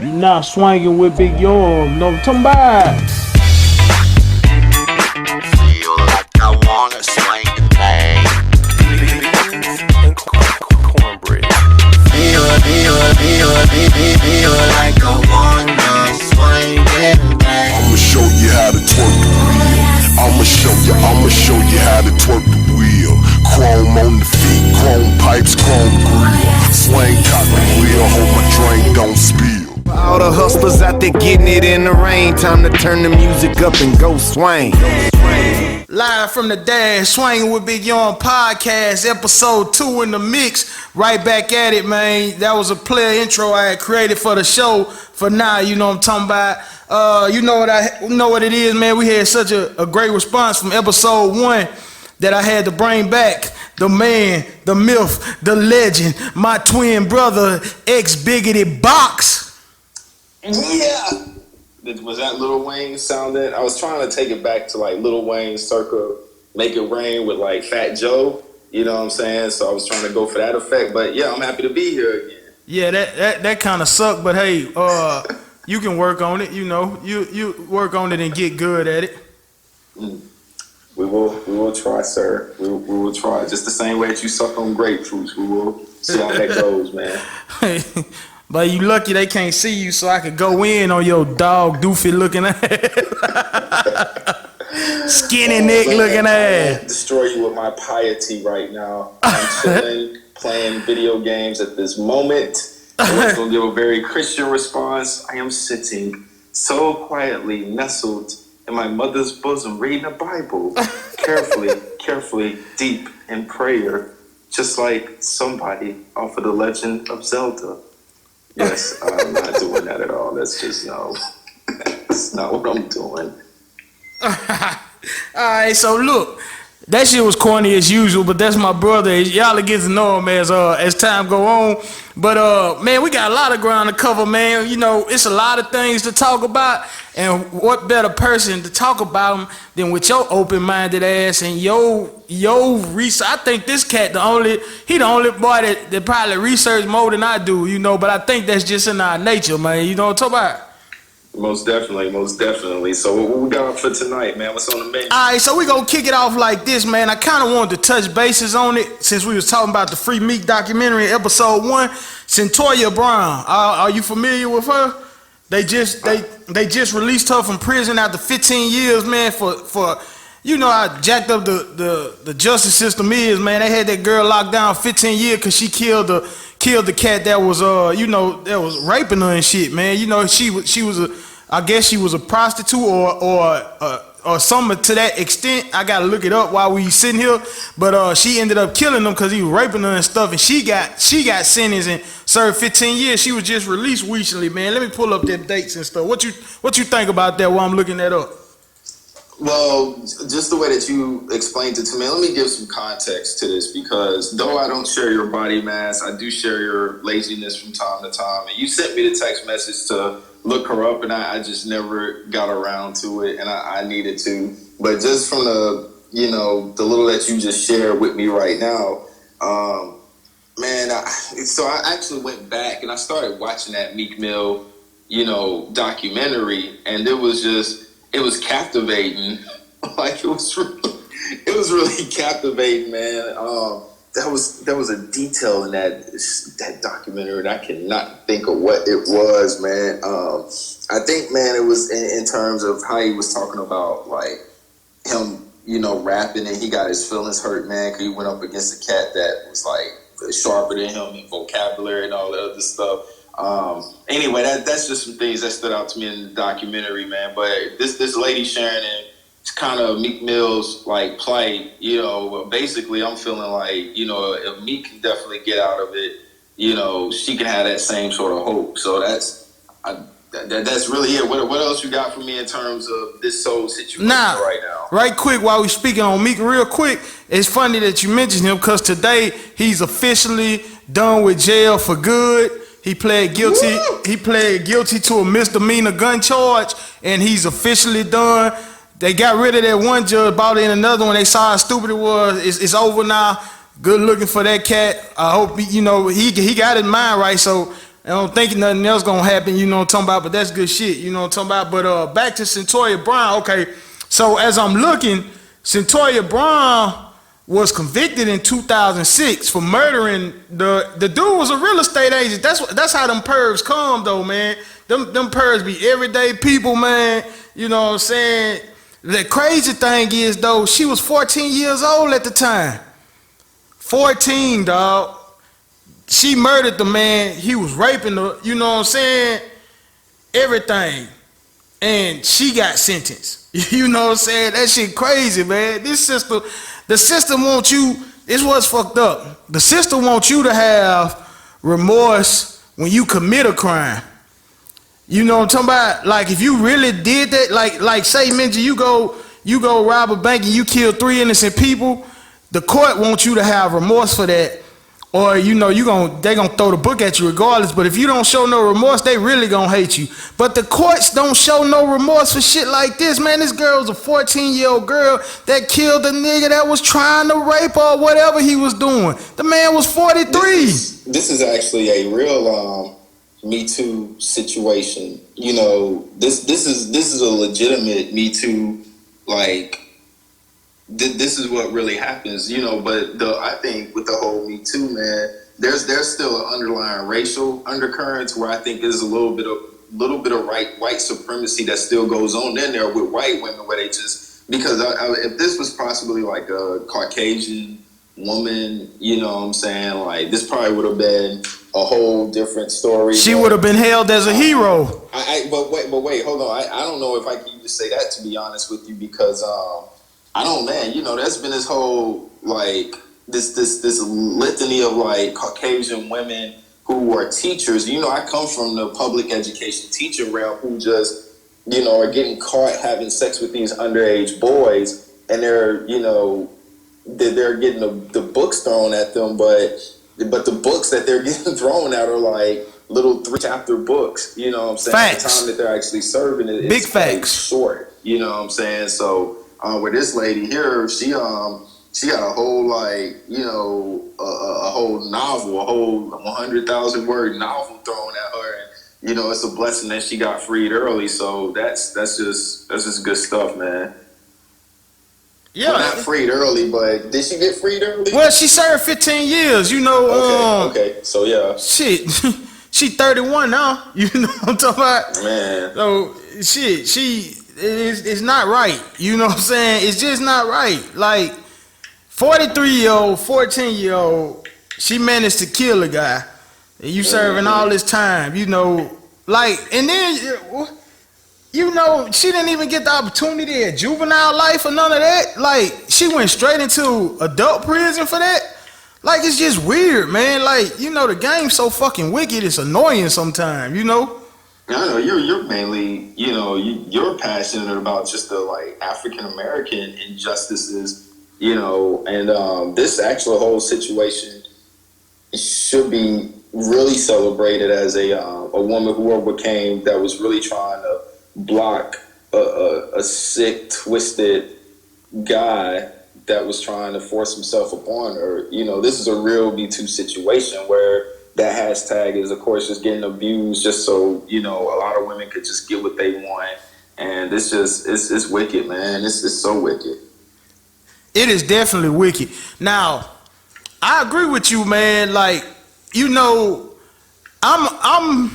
You not swanging with Big Yorm. No, I'm talking about. Feel like I wanna swing tonight. Cornbread. Feel like I wanna swing tonight. I'ma show you how to twerk the wheel. I'ma show you how to twerk the wheel. Chrome on the feet, chrome pipes, chrome grill. Swing cock the wheel, hope my drink don't spill. All the hustlers out there getting it in the rain. Time to turn the music up and go swing. Live from the Dash, Swanging with Big Yorm podcast, episode 2 in the mix. Right back at it, man. That was a player intro I had created for the show. For now, you know what I'm talking about. You know what it is, man. We had such a great response from episode 1 that I had to bring back the man, the myth, the legend, my twin brother, ex-bigoted Box. Yeah. Was that Lil Wayne sounded? I was trying to take it back to like Lil Wayne circa Make It Rain with like Fat Joe. You know what I'm saying? So I was trying to go for that effect. But yeah, I'm happy to be here again. Yeah, that kind of sucked, but hey, you can work on it. You know, you work on it and get good at it. We will try, sir. We will try. Just the same way that you suck on grapefruits. We will see how that goes, man. But you lucky they can't see you, so I could go in on your dog doofy looking ass, skinny neck looking ass. Destroy you with my piety right now. I'm chilling, playing video games at this moment. I'm going to give a very Christian response. I am sitting so quietly nestled in my mother's bosom, reading the Bible, carefully, deep in prayer, just like somebody off of The Legend of Zelda. Yes, I'm not doing that at all. That's just no. That's not what I'm doing. Alright, so look, that shit was corny as usual, but that's my brother. Y'all will get to know him as time go on. But man, we got a lot of ground to cover, man. You know, it's a lot of things to talk about, and what better person to talk about them than with your open-minded ass and your research. I think this cat the only boy that probably research more than I do, you know. But I think that's just in our nature, man. You know what I'm talking about? Most definitely. So what we got for tonight, man? What's on the menu? All right, so we gonna kick it off like this, man. I kind of wanted to touch bases on it since we was talking about the Free Meek documentary, episode 1. Centoya Brown, are you familiar with her? They just released her from prison after 15 years, man. For you know how jacked up the justice system is, man. They had that girl locked down 15 years because she killed the cat that was that was raping her and shit, man. You know, she was I guess she was a prostitute or something to that extent. I gotta look it up while we sitting here. But she ended up killing him because he was raping her and stuff, and she got sentenced and served 15 years. She was just released recently, man. Let me pull up them dates and stuff. What you think about that while I'm looking that up? Well, just the way that you explained it to me, let me give some context to this, because though I don't share your body mass, I do share your laziness from time to time. And you sent me the text message to look her up, and I just never got around to it, and I needed to. But just from the little that you just shared with me right now, man, so I actually went back and I started watching that Meek Mill, documentary, and it was captivating. Like it was really captivating, man. There was a detail in that documentary, and I cannot think of what it was, man. I think, man, it was in terms of how he was talking about like him, rapping, and he got his feelings hurt, man, because he went up against a cat that was like sharper than him in vocabulary and all that other stuff. Anyway, that's just some things that stood out to me in the documentary, man. But this lady sharing it, it's kind of Meek Mill's like plight, basically I'm feeling like, if Meek can definitely get out of it, she can have that same sort of hope. So that's really it. What else you got for me in terms of this soul situation right now? Right quick, while we speaking on Meek real quick, it's funny that you mentioned him because today he's officially done with jail for good. He pled guilty. Woo! He pled guilty to a misdemeanor gun charge, and he's officially done. They got rid of that one judge, brought in another one. They saw how stupid it was. It's over now. Good looking for that cat. I hope he got his mind right. So I don't think nothing else gonna happen, you know what I'm talking about, but that's good shit, you know what I'm talking about. But back to Centoya Brown, okay. So as I'm looking, Centoya Brown was convicted in 2006 for murdering the dude was a real estate agent. That's how them pervs come though, man. Them pervs be everyday people, man. You know what I'm saying? The crazy thing is though, she was 14 years old at the time. 14, dog. She murdered the man. He was raping her. You know what I'm saying? Everything. And she got sentenced. You know what I'm saying? That shit crazy, man. The system wants you, this what's fucked up. The system wants you to have remorse when you commit a crime. You know what I'm talking about? Like if you really did that, like say Minji, you go rob a bank and you kill 3 innocent people, the court wants you to have remorse for that. Or you know they gonna throw the book at you regardless. But if you don't show no remorse, they really gonna hate you. But the courts don't show no remorse for shit like this, man. This girl was a 14-year-old girl that killed a nigga that was trying to rape her or whatever he was doing. The man was 43. This is actually a real Me Too situation. You know, this is a legitimate Me Too, like. This is what really happens, you know. But I think with the whole Me Too, man, there's still an underlying racial undercurrents where I think there's a little bit of white supremacy that still goes on in there with white women, where they just because if this was possibly like a Caucasian woman, you know what I'm saying, like this probably would have been a whole different story. She would have been hailed as a hero. But wait, hold on. I don't know if I can even say that, to be honest with you, because I don't, man, you know, there's been this whole, like, this litany of, like, Caucasian women who are teachers. You know, I come from the public education teaching realm who just, you know, are getting caught having sex with these underage boys, and they're, you know, they're getting the books thrown at them, but the books that they're getting thrown at are, like, little 3-chapter books, you know what I'm saying? Facts. The time that they're actually serving it Big is facts. short, you know what I'm saying? So, with this lady here, she got a whole, like, you know, a whole novel, a whole 100,000 word novel thrown at her, and you know it's a blessing that she got freed early. So that's just good stuff, man. Yeah, well, not freed early, but did she get freed early? Well, she served 15 years. You know. Okay. So yeah. Shit, she 31 now. You know what I'm talking about? Man. So shit, it's not right. You know what I'm saying? It's just not right. Like 43-year-old, 14-year-old, she managed to kill a guy. And you serving all this time, you know, like, and then, you know, she didn't even get the opportunity at juvenile life or none of that. Like, she went straight into adult prison for that. Like, it's just weird, man. Like, you know, the game's so fucking wicked, it's annoying sometimes, you know? I know you're mainly, you know, you're passionate about just the, like, African American injustices, you know, and this actual whole situation should be really celebrated as a woman who overcame, that was really trying to block a sick, twisted guy that was trying to force himself upon her. You know, this is a real Me Too situation where that hashtag is, of course, just getting abused just so, you know, a lot of women could just get what they want. And it's just, it's wicked, man. It's so wicked. It is definitely wicked. Now, I agree with you, man. Like, you know, I'm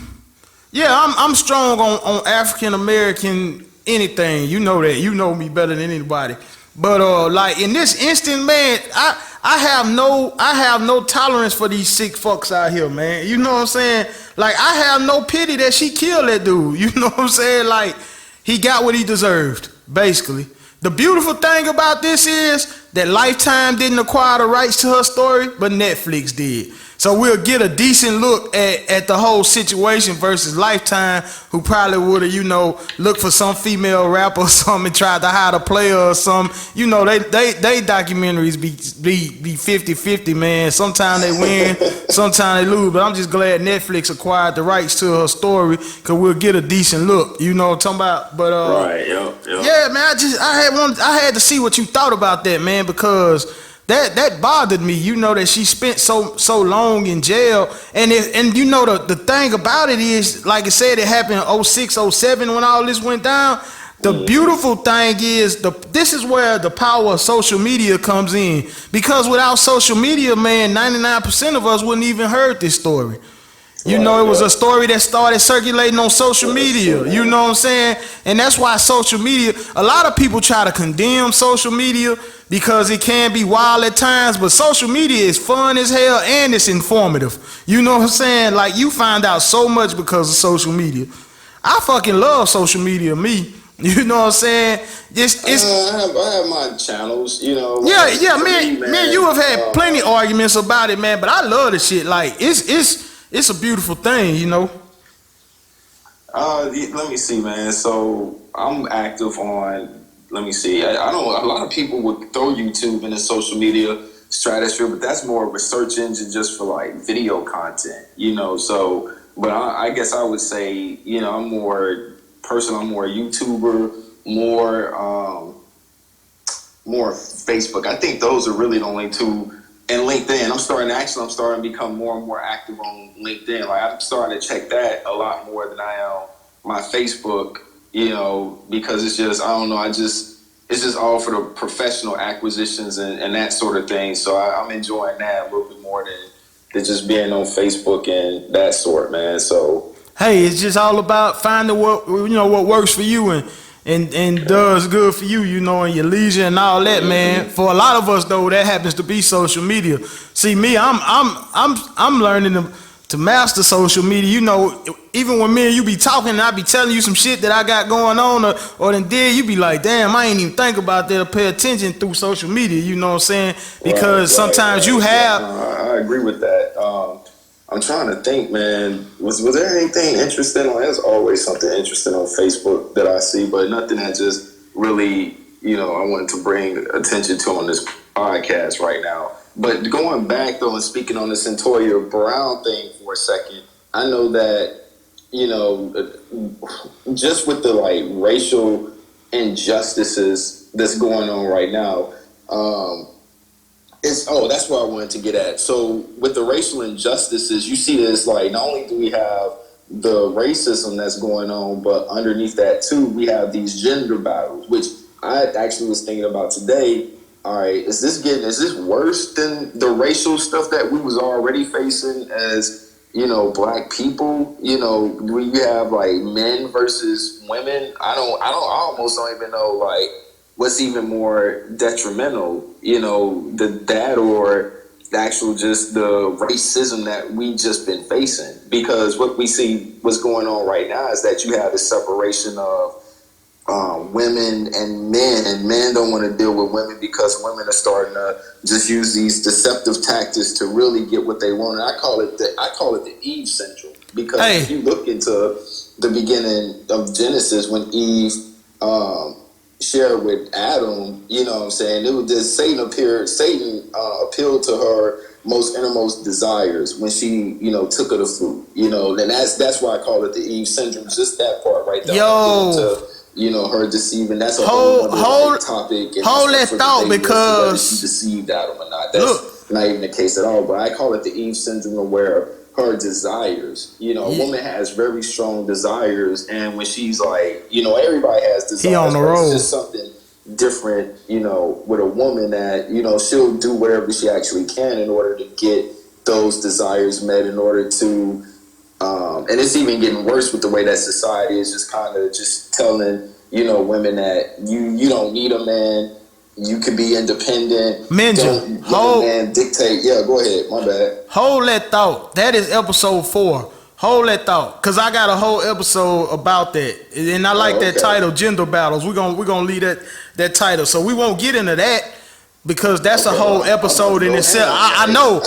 strong on African American anything. You know that. You know me better than anybody. But like in this instant, man, I have no tolerance for these sick fucks out here, man. You know what I'm saying? Like, I have no pity that she killed that dude. You know what I'm saying? Like, he got what he deserved, basically. The beautiful thing about this is that Lifetime didn't acquire the rights to her story, but Netflix did. So we'll get a decent look at the whole situation versus Lifetime, who probably would have, you know, looked for some female rapper or something and tried to hire a player or something. You know, they documentaries be 50-50, man. Sometimes they win, sometimes they lose. But I'm just glad Netflix acquired the rights to her story, because we'll get a decent look. You know what I'm talking about? But right, yeah. Yeah, man, I had to see what you thought about that, man, because that bothered me. You know that she spent so long in jail, and you know the thing about it is, like I said, it happened in 06, 07 when all this went down. The beautiful thing is this is where the power of social media comes in, because without social media, man, 99% of us wouldn't even heard this story. You know, it was a story that started circulating on social media. You know what I'm saying? And that's why social media, a lot of people try to condemn social media because it can be wild at times, but social media is fun as hell and it's informative. You know what I'm saying? Like, you find out so much because of social media. I fucking love social media, me. You know what I'm saying? I have my channels, you know. Like, man, you have had plenty of arguments about it, man, but I love the shit. Like, it's a beautiful thing, you know. Let me see, man. So I'm active on. Let me see. I know a lot of people would throw YouTube in the social media stratosphere, but that's more of a search engine just for like video content, you know. So, but I guess I would say, you know, I'm more a YouTuber, more Facebook. I think those are really the only two. And LinkedIn, I'm starting to become more and more active on LinkedIn. Like, I'm starting to check that a lot more than I am my Facebook, you know, because it's just, I don't know, it's just all for the professional acquisitions and that sort of thing. So I'm enjoying that a little bit more than just being on Facebook and that sort, man. So, hey, it's just all about finding what works for you and does good for you, you know, in your leisure and all that, man. For a lot of us, though, that happens to be social media. See, me, I'm learning to master social media. You know, even when me and you be talking, and I be telling you some shit that I got going on, or then you be like, damn, I ain't even think about that or pay attention through social media. You know what I'm saying? Because sometimes you have. I agree with that. I'm trying to think, man. Was there anything interesting on? There's always something interesting on Facebook that I see, but nothing that just really, you know, I wanted to bring attention to on this podcast right now. But going back though and speaking on the Centoya Brown thing for a second, I know that, you know, just with the like racial injustices that's going on right now, that's what I wanted to get at. So with the racial injustices, you see this, like, not only do we have the racism that's going on, but underneath that too, we have these gender battles, which I actually was thinking about today. All right, is this worse than the racial stuff that we was already facing as, you know, black people? You know, we have like men versus women. I almost don't even know like what's even more detrimental, you know, that or the actual just the racism that we just been facing. Because what we see what's going on right now is that you have the separation of women and men don't want to deal with women because women are starting to just use these deceptive tactics to really get what they want. And I call it the Eve syndrome, because if you look into the beginning of Genesis when Eve shared with Adam, you know what I'm saying, it was just Satan appealed to her most innermost desires when she, you know, took of the fruit, you know, and that's why I call it the Eve syndrome. Just that part right there. You know, her deceiving. That's a whole topic. And hold that thought, because she deceived Adam or not. That's not even the case at all. But I call it the Eve syndrome, where her desires. You know, a woman has very strong desires, and when she's like, you know, everybody has desires. He on the road. It's just something different, you know, with a woman that, you know, she'll do whatever she actually can in order to get those desires met, in order to. And it's even getting worse with the way that society is just kind of just telling, you know, women that you don't need a man, you can be independent. Mention, man dictate. Yeah, go ahead. My bad. Hold that thought. That is episode 4. Hold that thought, cause I got a whole episode about that, and I like that title, Gender Battles. We're gonna leave that title, so we won't get into that. Because that's a whole episode in itself. I know,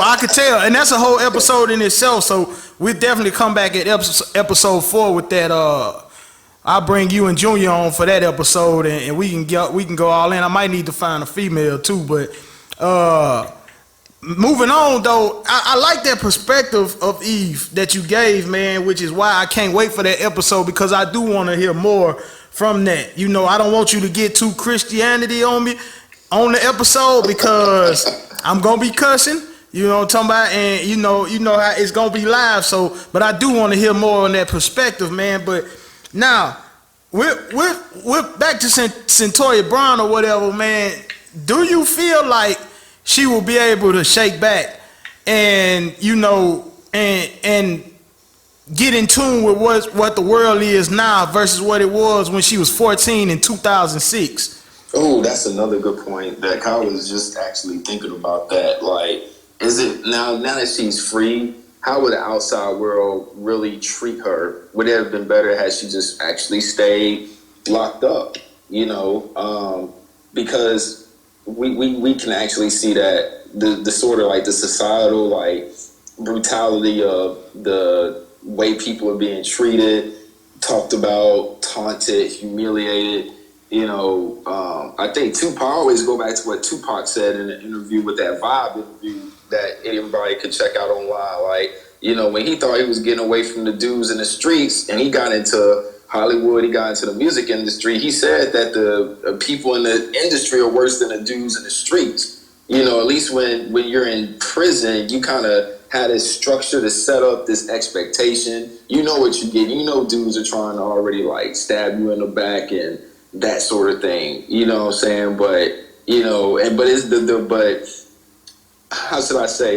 I could tell. And that's a whole episode in itself. So we'll definitely come back at episode 4 with that. I'll bring you and Junior on for that episode, and we can go all in. I might need to find a female too. But moving on, though, I like that perspective of Eve that you gave, man, which is why I can't wait for that episode, because I do want to hear more from that. You know, I don't want you to get too Christianity on me. on the episode because I'm gonna be cussing. You know what I'm talking about, and you know how it's gonna be live. So, but I do want to hear more on that perspective, man. But now, we're back to Centoria Brown or whatever, man. Do you feel like she will be able to shake back and and get in tune with what the world is now versus what it was when she was 14 in 2006? Oh, that's another good point. That I was just actually thinking about that. Like, is it now that she's free? How would the outside world really treat her? Would it have been better had she just actually stayed locked up? Because we can actually see that the sort of like the societal like brutality of the way people are being treated, talked about, taunted, humiliated. I think Tupac, I always go back to what Tupac said in an interview with that Vibe interview that anybody could check out online. Like, when he thought he was getting away from the dudes in the streets and he got into Hollywood, he got into the music industry, he said that the people in the industry are worse than the dudes in the streets. At least when you're in prison, you kind of had this structure to set up this expectation. You know what you're getting. Dudes are trying to already like stab you in the back and that sort of thing. You know what I'm saying? But but how should I say?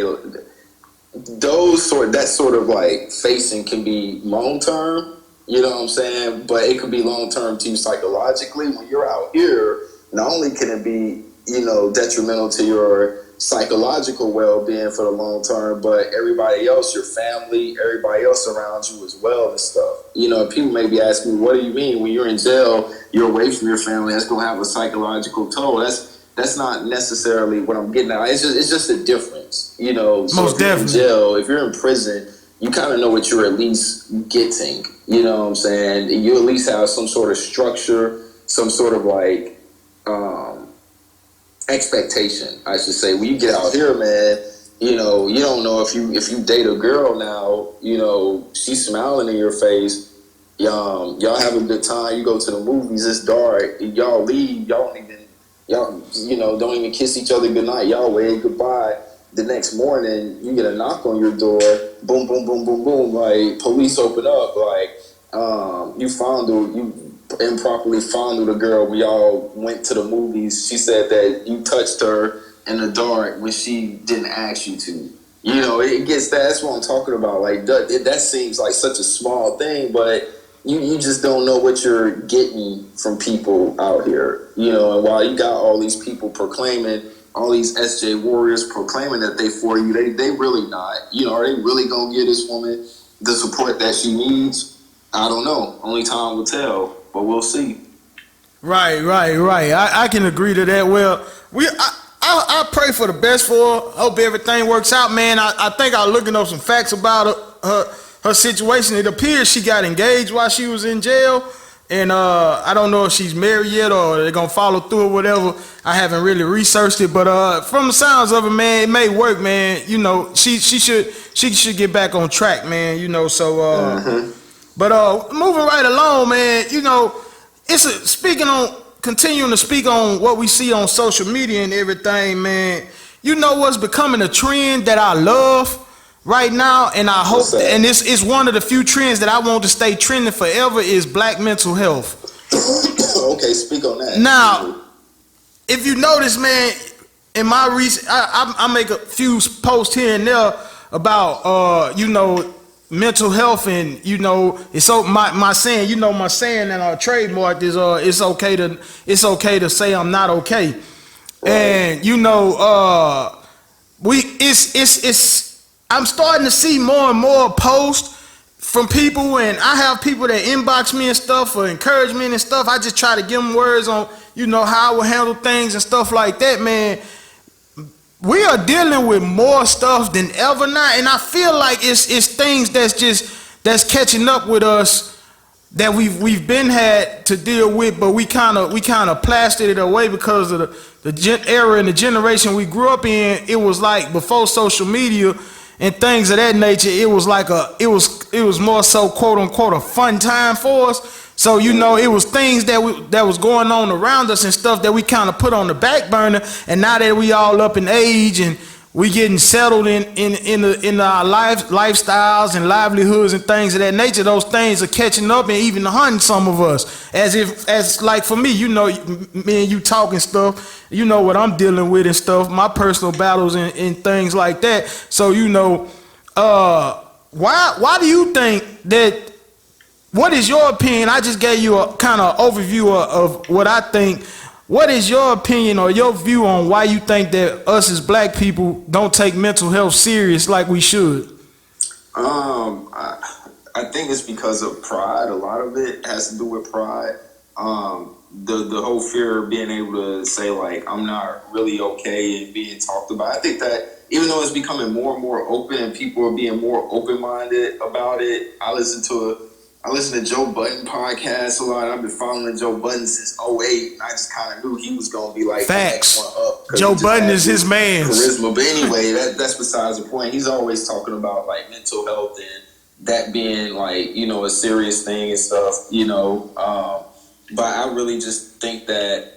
That sort of like facing can be long term. You know what I'm saying? But it could be long term to you psychologically. When you're out here, not only can it be detrimental to your psychological well-being for the long term, but everybody else, your family, everybody else around you as well and stuff. People may be asking me, what do you mean when you're in jail, you're away from your family? That's gonna have a psychological toll. That's not necessarily what I'm getting at. It's just a difference. Most definitely. In jail, if you're in prison, you kind of know what you're at least getting. You know what I'm saying? You at least have some sort of structure, some sort of like expectation, I should say. When you get out here, man, you don't know if you date a girl now, she's smiling in your face. Y'all have a good time. You go to the movies, it's dark. Y'all leave. Y'all don't even kiss each other goodnight. Y'all wave goodbye. The next morning, you get a knock on your door. Boom, boom, boom, boom, boom. Like, police open up. Like, you improperly fondled a girl when y'all went to the movies. She said that you touched her in the dark when she didn't ask you to. It gets that's what I'm talking about. Like, that seems like such a small thing, but you just don't know what you're getting from people out here. And while you got all these people proclaiming, all these SJ warriors proclaiming that they for you, they really not. Are they really gonna give this woman the support that she needs? I don't know. Only time will tell, but we'll see. Right. I can agree to that. Well, I pray for the best for her. Hope everything works out, man. I think I was looking up some facts about her situation. It appears she got engaged while she was in jail. And I don't know if she's married yet or they're going to follow through or whatever. I haven't really researched it. But from the sounds of it, man, it may work, man. She should get back on track, man. So... But moving right along, man, continuing to speak on what we see on social media and everything, man. What's becoming a trend that I love right now, and I hope, and it's one of the few trends that I want to stay trending forever, is black mental health. Okay, speak on that. Now, if you notice, man, in my recent, I make a few posts here and there about, mental health, and it's so my saying, my saying that I trademarked is it's okay to say I'm not okay. Right. And I'm starting to see more and more posts from people, and I have people that inbox me and stuff for encouragement and stuff. I just try to give them words on how I will handle things and stuff like that, man. We are dealing with more stuff than ever now, and I feel like it's things that's catching up with us that we've been had to deal with, but we kind of plastered it away because of the era and the generation we grew up in. It was like before social media and things of that nature. It was like it was more so quote unquote a fun time for us. So it was things that was going on around us and stuff that we kind of put on the back burner. And now that we all up in age and we getting settled in our lifestyles and livelihoods and things of that nature, those things are catching up and even hunting some of us. As like for me, me and you talking stuff, what I'm dealing with and stuff, my personal battles and things like that. So why do you think that? What is your opinion? I just gave you a kind of overview of what I think. What is your opinion or your view on why you think that us as black people don't take mental health serious like we should? I think it's because of pride. A lot of it has to do with pride. The whole fear of being able to say, like, I'm not really okay and being talked about. I think that even though it's becoming more and more open and people are being more open-minded about it, I listen to Joe Budden podcast a lot. I've been following Joe Budden since '08. I just kind of knew he was going to be like facts. The next one up. Joe Budden is his man. Charisma. But anyway, that's besides the point. He's always talking about like mental health and that being like, a serious thing and stuff, But I really just think that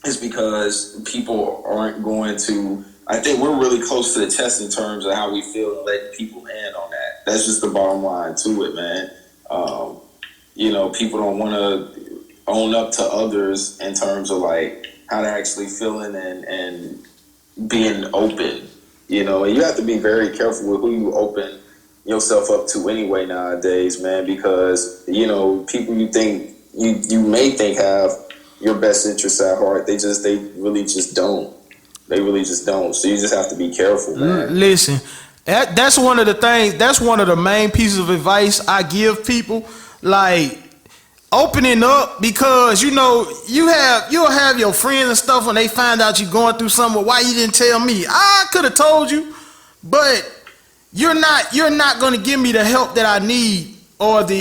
it's because people aren't going to. I think we're really close to the test in terms of how we feel and letting people in on that. That's just the bottom line to it, man. People don't want to own up to others in terms of like how they're actually feeling and being open, and you have to be very careful with who you open yourself up to anyway nowadays, man, because, people you think you may think have your best interests at heart, they really just don't. They really just don't. So you just have to be careful, man. Listen, that's one of the things, that's one of the main pieces of advice I give people, like opening up, because you'll have your friends and stuff when they find out you're going through something. Why you didn't tell me? I could have told you, but you're not going to give me the help that I need, or the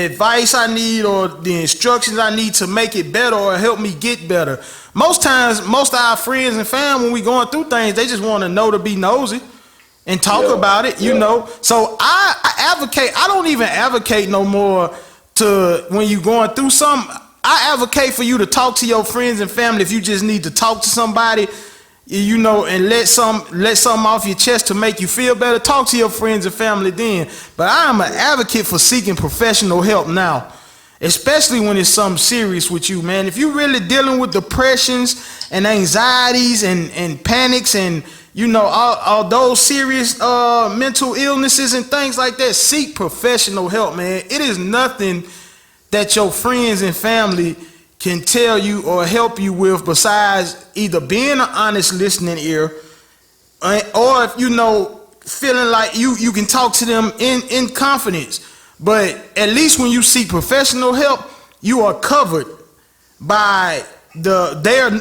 advice I need, or the instructions I need to make it better or help me get better. Most times, most of our friends and family, when we going through things, they just want to know to be nosy and talk about it, So I advocate. I don't even advocate no more to when you going through something. I advocate for you to talk to your friends and family if you just need to talk to somebody, and let something off your chest to make you feel better. Talk to your friends and family then. But I am an advocate for seeking professional help now, especially when it's something serious with you, man. If you're really dealing with depressions and anxieties and panics and all those serious mental illnesses and things like that, seek professional help, man. It is nothing that your friends and family can tell you or help you with besides either being an honest listening ear, or if feeling like you can talk to them in confidence. But at least when you seek professional help, you are covered by their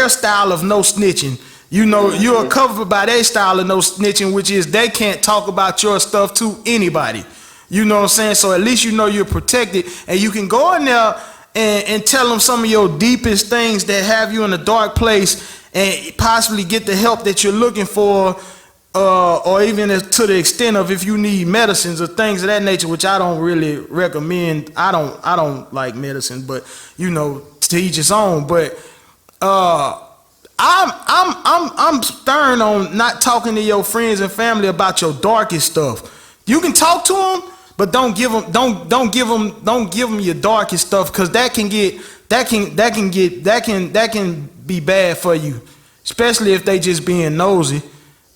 style of no snitching. You are covered by their style of no snitching, which is they can't talk about your stuff to anybody. You know what I'm saying? So at least you're protected, and you can go in there and tell them some of your deepest things that have you in a dark place, and possibly get the help that you're looking for, or even to the extent of if you need medicines or things of that nature, which I don't really recommend. I don't like medicine, but to each his own. But I'm stern on not talking to your friends and family about your darkest stuff. You can talk to them, but don't give them your darkest stuff, because that can be bad for you, especially if they just being nosy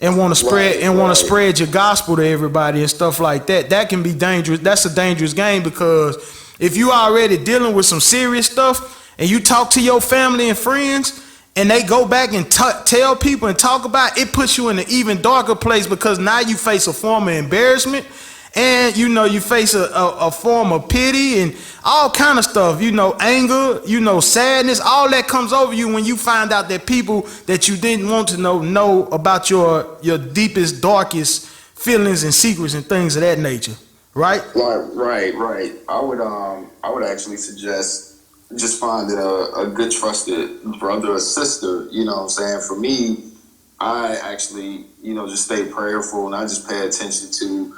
and want to spread your gospel to everybody and stuff like that. That can be dangerous. That's a dangerous game, because if you already dealing with some serious stuff and you talk to your family and friends and they go back and tell people and talk about it, puts you in an even darker place, because now you face a form of embarrassment, and you face a form of pity and all kind of stuff, anger, sadness. All that comes over you when you find out that people that you didn't want to know about your deepest, darkest feelings and secrets and things of that nature. Right? Right. I would actually suggest just finding a good trusted brother or sister. You know what I'm saying? For me, I actually, just stay prayerful, and I just pay attention to,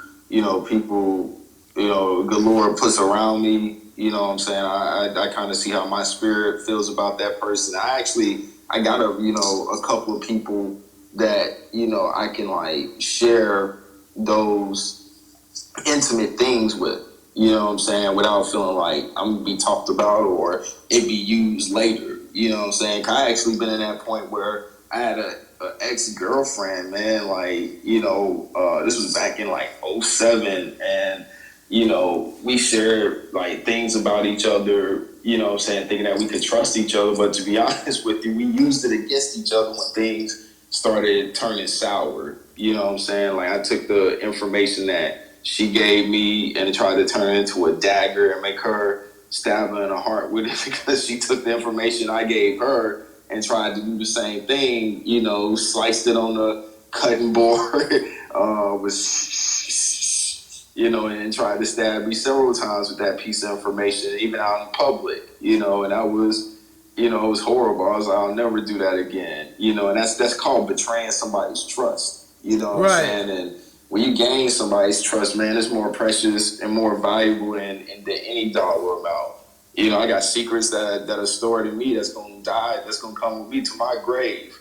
people good Lord puts around me. You know what I'm saying? I kind of see how my spirit feels about that person. I got a couple of people that, I can like share those intimate things with, you know what I'm saying, without feeling like I'm gonna be talked about or it be used later. You know what I'm saying? 'Cause I actually been in that point where I had a ex-girlfriend, man, like, this was back in like '07, and we shared like things about each other, you know what I'm saying, thinking that we could trust each other. But to be honest with you, we used it against each other when things started turning sour. You know what I'm saying? Like, I took the information that she gave me and tried to turn it into a dagger and make her stab her in the heart with it, because she took the information I gave her and tried to do the same thing, sliced it on the cutting board, and tried to stab me several times with that piece of information, even out in public, and that was, it was horrible. I was like, I'll never do that again, and that's called betraying somebody's trust, you know what I'm saying? And when you gain somebody's trust, man, it's more precious and more valuable than any dollar amount. I got secrets that are stored in me that's going to die, that's going to come with me to my grave.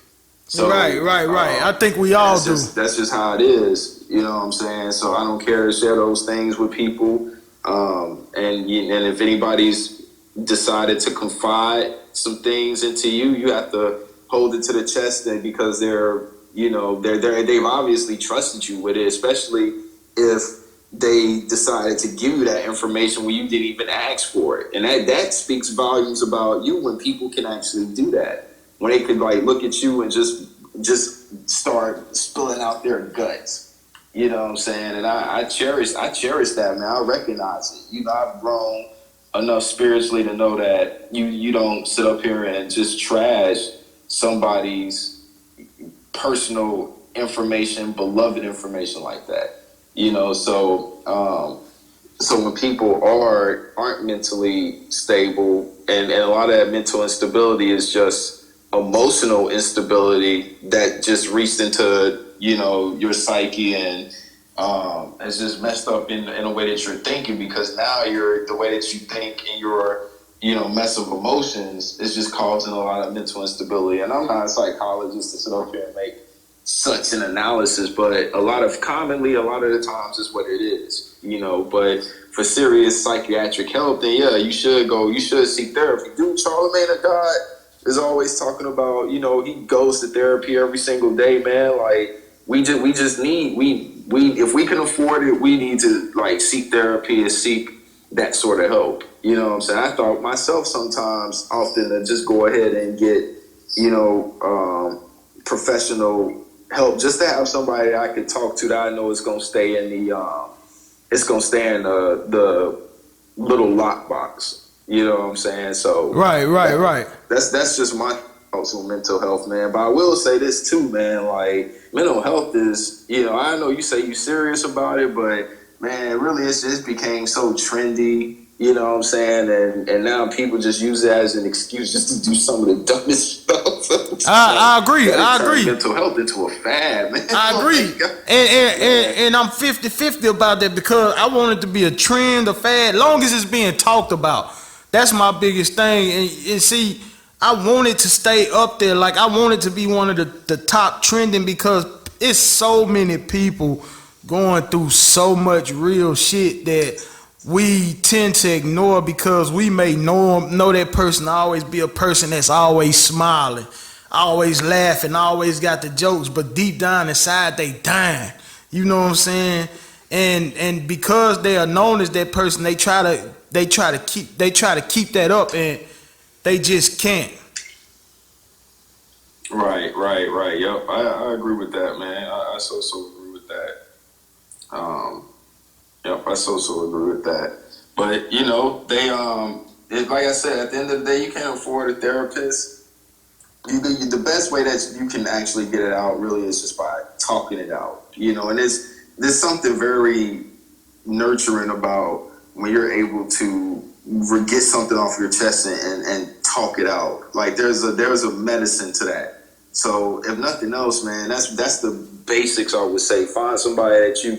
So, right. I think we all do. That's just how it is. You know what I'm saying? So I don't care to share those things with people. And if anybody's decided to confide some things into you, you have to hold it to the chest, then, because they've obviously trusted you with it, especially if they decided to give you that information when you didn't even ask for it. And that speaks volumes about you, when people can actually do that. When they could like look at you and just start spilling out their guts. You know what I'm saying? And I cherish that, man. I recognize it. I've grown enough spiritually to know that you don't sit up here and just trash somebody's personal information, beloved information like that. So when people aren't mentally stable, and a lot of that mental instability is just emotional instability that just reached into your psyche, and it's just messed up in a way that you're thinking, because now the way that you think and your mess of emotions is just causing a lot of mental instability. And I'm not a psychologist to sit up here and make such an analysis, but a lot of the times is what it is. But for serious psychiatric help, then yeah, you should seek therapy. Dude, Charlemagne the God is always talking about, he goes to therapy every single day, man. Like, if we can afford it, we need to like seek therapy and seek that sort of help. You know what I'm saying? I thought myself sometimes often to just go ahead and get, professional help, just to have somebody that I could talk to that I know is going to stay in the little lockbox. You know what I'm saying? So right. That's just my thoughts on mental health, man. But I will say this too, man. Like, mental health is, I know you say you serious about it, but man, really, it just became so trendy. You know what I'm saying? And now people just use it as an excuse just to do some of the dumbest stuff. I agree. Mental health into a fad, man. I agree. And I'm 50-50 about that, because I want it to be a trend, a fad, long as it's being talked about. That's my biggest thing. And see, I want it to stay up there. Like, I want it to be one of the top trending, because it's so many people going through so much real shit that we tend to ignore, because we may know that person always be a person that's always smiling, always laughing, always got the jokes, but deep down inside they dying. You know what I'm saying? And because they are known as that person, they try to keep that up, and they just can't. Right. Yep, I agree with that, man. I so agree with that. Yep, I so agree with that. But they like I said, at the end of the day, you can't afford a therapist. The best way that you can actually get it out really is just by talking it out. And there's something very nurturing about when you're able to get something off your chest and talk it out. Like, there's a medicine to that. So if nothing else, man, that's the basics. I would say, find somebody that you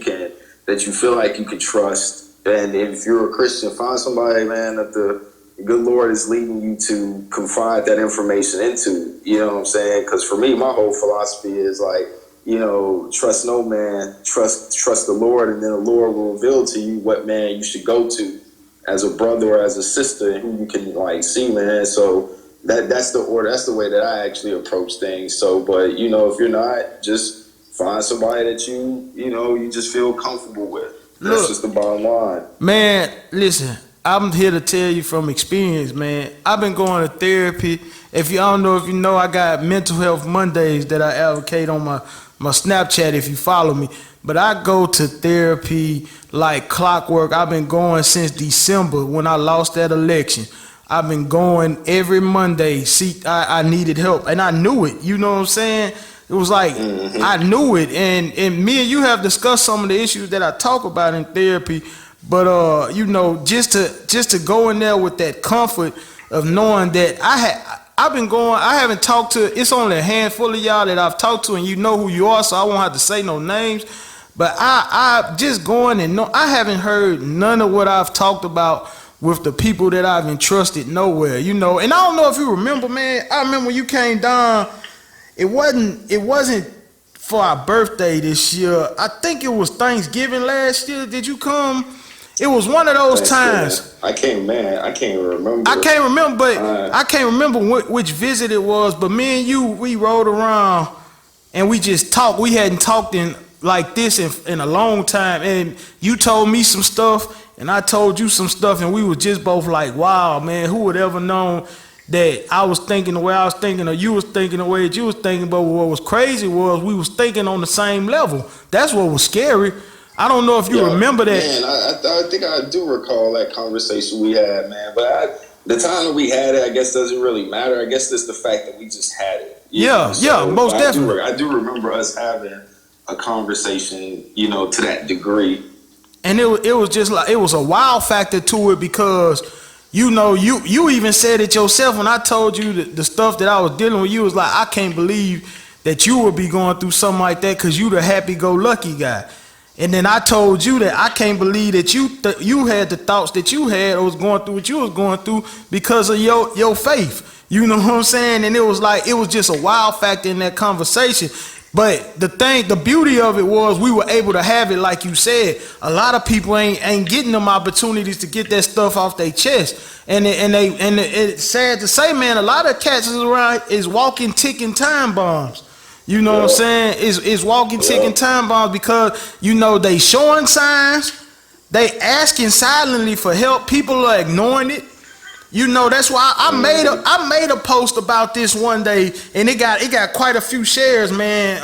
feel like you can trust, And if you're a Christian, find somebody, man, that the good Lord is leading you to confide that information into. You know what I'm saying? Because for me, my whole philosophy is like, you know, trust no man, trust the Lord, and then the Lord will reveal to you what man you should go to as a brother or as a sister, and who you can like see, man. So that's the order. That's the way that I actually approach things. So, but you know, if you're not, just find somebody that you just feel comfortable with. That's just the bottom line. Man, listen, I'm here to tell you from experience, man. I've been going to therapy. If you don't know, if you know, I got Mental Health Mondays that I advocate on my Snapchat if you follow me. But I go to therapy like clockwork. I've been going since December when I lost that election. I've been going every Monday. See, I needed help, and I knew it. You know what I'm saying? It was like, I knew it, and me and you have discussed some of the issues that I talk about in therapy, but you know, just to go in there with that comfort of knowing that I've been going, I haven't talked to, it's only a handful of y'all that I've talked to, and you know who you are, so I won't have to say no names, but I just going and no, I haven't heard none of what I've talked about with the people that I've entrusted nowhere, you know, and I don't know if you remember, man, I remember when you came down. It wasn't for our birthday this year. I think it was Thanksgiving last year. Did you come? It was one of those times. I can't remember. I can't remember which visit it was. But me and you, we rode around and we just talked. We hadn't talked in like this in a long time. And you told me some stuff, and I told you some stuff, and we were just both like, "Wow, man, who would ever known that I was thinking the way I was thinking, or you was thinking the way that you was thinking." But what was crazy was we was thinking on the same level. That's what was scary. I don't know if you remember that. Man, I think I do recall that conversation we had, man. But the time that we had it, I guess, doesn't really matter. I guess that's the fact that we just had it. Most definitely. I do remember us having a conversation, you know, to that degree. And it was just like, it was a wow factor to it because, you know, you even said it yourself when I told you the stuff that I was dealing with. You was like, I can't believe that you would be going through something like that because you the happy-go-lucky guy. And then I told you that I can't believe that you had the thoughts that you had or was going through what you was going through because of your faith. You know what I'm saying? And it was like, it was just a wow factor in that conversation. But the beauty of it was we were able to have it like you said. A lot of people ain't getting them opportunities to get that stuff off their chest. And it's sad to say, man, a lot of cats is walking ticking time bombs. You know what I'm saying? Is walking ticking time bombs because, you know, they showing signs, they asking silently for help. People are ignoring it. You know, that's why I made a post about this one day, and it got quite a few shares, man.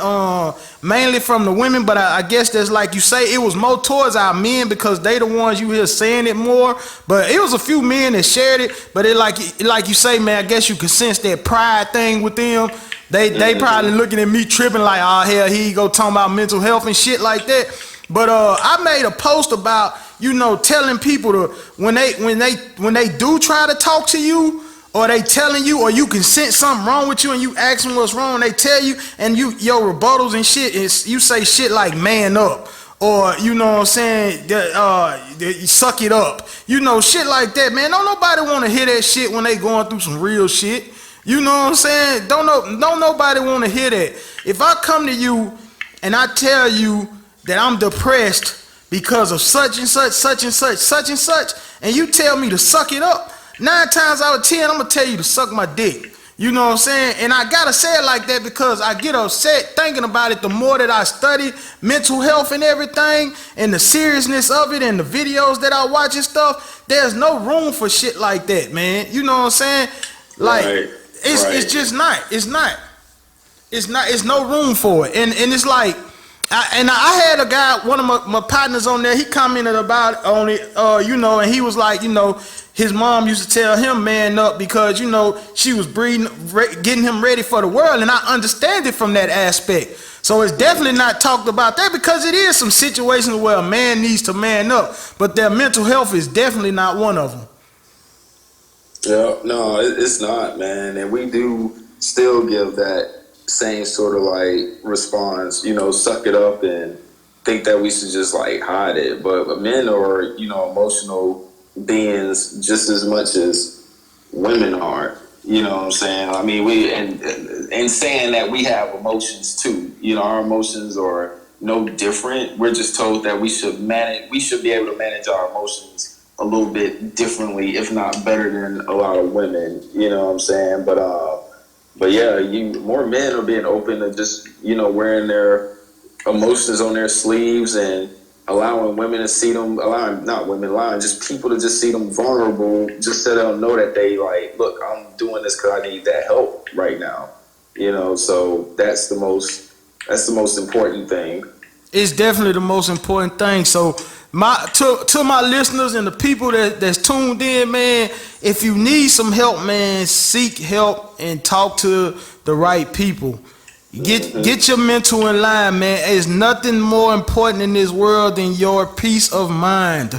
Mainly from the women, but I guess that's like you say, it was more towards our men because they the ones you hear saying it more. But it was a few men that shared it. But it like you say, man, I guess you could sense that pride thing with them. They probably looking at me tripping like, oh hell, here you go talking about mental health and shit like that. But I made a post about, you know, telling people to when they do try to talk to you, or they telling you, or you can sense something wrong with you and you ask them what's wrong, and they tell you, and your rebuttals and shit is you say shit like man up, or you know what I'm saying, you suck it up, you know, shit like that, man. Don't nobody want to hear that shit when they going through some real shit. You know what I'm saying? Don't nobody want to hear that. If I come to you and I tell you that I'm depressed because of such and such, such and such, such and such, and you tell me to suck it up, 9 times out of 10, I'm gonna tell you to suck my dick. You know what I'm saying? And I gotta say it like that because I get upset thinking about it the more that I study mental health and everything, and the seriousness of it, and the videos that I watch and stuff. There's no room for shit like that, man. You know what I'm saying? Like, it's just not. It's no room for it. And it's like, I had a guy, one of my partners on there, he commented about it on it, you know, and he was like, you know, his mom used to tell him man up because, you know, she was getting him ready for the world, and I understand it from that aspect. So it's definitely not talked about there because it is some situations where a man needs to man up, but their mental health is definitely not one of them. Yeah, no, it's not, man. And we do still give that same sort of like response, you know, suck it up and think that we should just like hide it. But men are, emotional beings just as much as women are. You know what I'm saying? I mean, and saying that we have emotions too. Our emotions are no different. We're just told that we should be able to manage our emotions a little bit differently, if not better than a lot of women. You know what I'm saying? But yeah, more men are being open to just, wearing their emotions on their sleeves and allowing women to see them, allowing just people to just see them vulnerable, just so they'll know that they like, look, I'm doing this because I need that help right now. So that's the most important thing. It's definitely the most important thing. So to my listeners and the people that's tuned in, man, if you need some help, man, seek help and talk to the right people. Get your mental in line, man. There's nothing more important in this world than your peace of mind.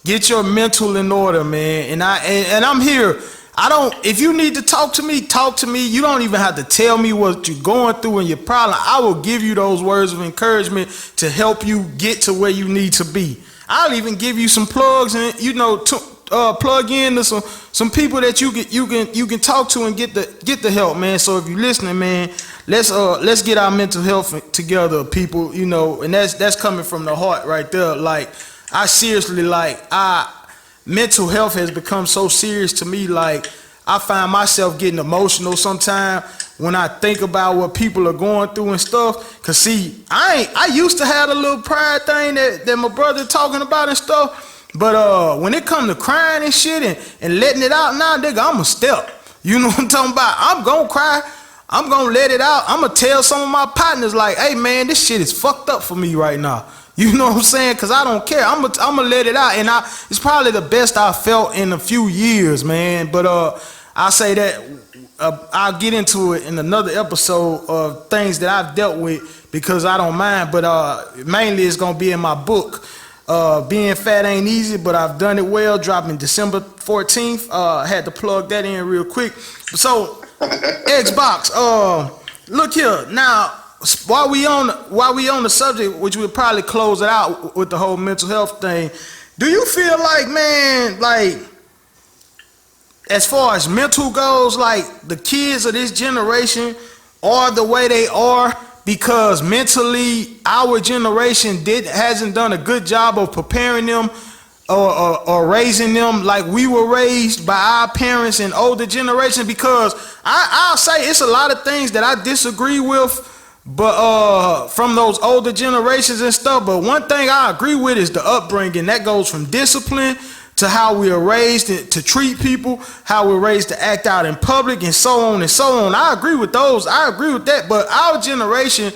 Get your mental in order, man. And I'm here. If you need to talk to me, talk to me. You don't even have to tell me what you're going through and your problem. I will give you those words of encouragement to help you get to where you need to be. I'll even give you some plugs and plug in to some people that you can talk to and get the help, man. So if you're listening, man, let's get our mental health together, people. And that's coming from the heart right there. Like I seriously mental health has become so serious to me. Like I find myself getting emotional sometimes when I think about what people are going through and stuff. Cause see, I used to have a little pride thing that my brother talking about and stuff. But when it come to crying and shit and letting it out now, nigga, I'm a step. You know what I'm talking about? I'm gonna cry. I'm gonna let it out. I'm gonna tell some of my partners like, hey man, this shit is fucked up for me right now. You know what I'm saying? Cause I don't care. I'm gonna let it out, and it's probably the best I felt in a few years, man. But I say that I'll get into it in another episode of things that I've dealt with because I don't mind. But mainly it's gonna be in my book. Being Fat Ain't Easy, but I've done it well. Dropping December 14th. I had to plug that in real quick. So Xbox. Look here now. While we on the subject, which we'll probably close it out with the whole mental health thing, do you feel like, man, like as far as mental goes, like the kids of this generation are the way they are because mentally our generation hasn't done a good job of preparing them or raising them like we were raised by our parents and older generation? Because I'll say it's a lot of things that I disagree with, but from those older generations and stuff. But one thing I agree with is the upbringing. That goes from discipline to how we are raised to treat people, how we're raised to act out in public, and so on and so on. I agree with those. I agree with that. But our generation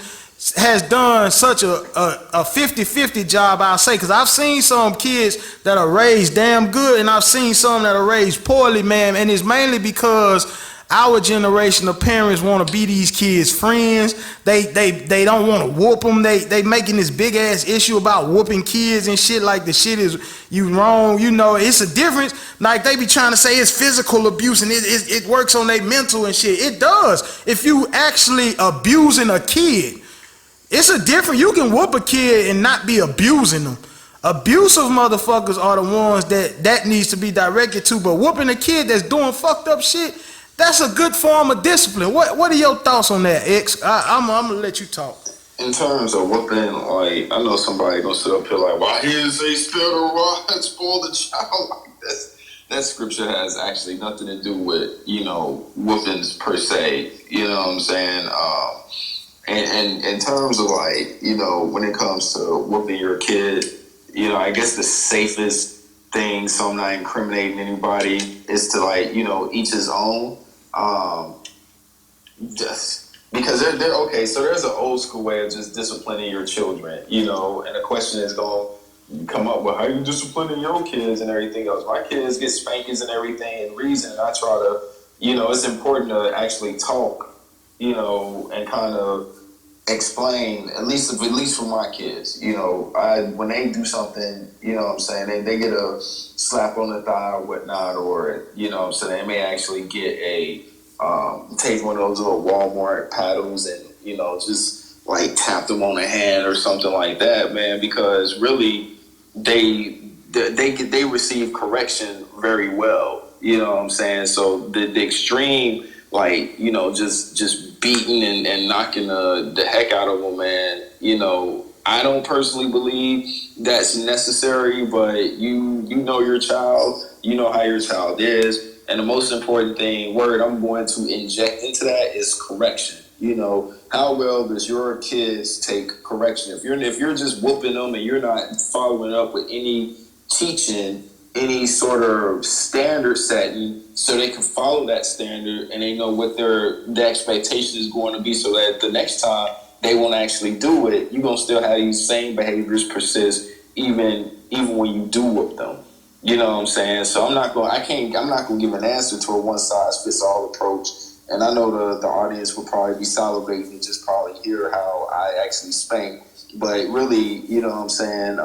has done such a 50-50 job, I'll say, because I've seen some kids that are raised damn good, and I've seen some that are raised poorly, man. And it's mainly because our generation of parents want to be these kids' friends. They don't want to whoop them. They making this big ass issue about whooping kids and shit, like the shit is you wrong. It's a difference. Like they be trying to say it's physical abuse and it works on their mental and shit. It does. If you actually abusing a kid, it's a difference. You can whoop a kid and not be abusing them. Abusive motherfuckers are the ones that needs to be directed to. But whooping a kid that's doing fucked up shit, that's a good form of discipline. What are your thoughts on that, X? I'm gonna let you talk. In terms of whooping, like I know somebody gonna sit up here like, why he didn't say spare the rod, spoil the child like this. That scripture has actually nothing to do with whoopings per se. You know what I'm saying? And in terms of like when it comes to whooping your kid, I guess the safest thing, so I'm not incriminating anybody, is to like each his own. Just because they're okay. So there's an old school way of just disciplining your children, and the question is going to come up with how you disciplining your kids and everything else. My kids get spankings and everything and reason. And I try to, it's important to actually talk, and kind of explain, at least for my kids, when they do something, what I'm saying, they get a slap on the thigh or whatnot, or, so they may actually get take one of those little Walmart paddles and, just like tap them on the hand or something like that, man, because really they receive correction very well. You know what I'm saying? So the extreme, like, you know, just beating and knocking the heck out of them, man, you know, I don't personally believe that's necessary, but you know your child, you know how your child is. And the most important word I'm going to inject into that is correction. You know, how well does your kids take correction? If you're just whooping them and you're not following up with any teaching, any sort of standard setting, so they can follow that standard and they know what the expectation is going to be, so that the next time they won't actually do it, you're gonna still have these same behaviors persist even when you do whoop them. You know what I'm saying? So I'm not gonna give an answer to a one size fits all approach. And I know the audience will probably be salivating to just probably hear how I actually spank. But really, you know what I'm saying?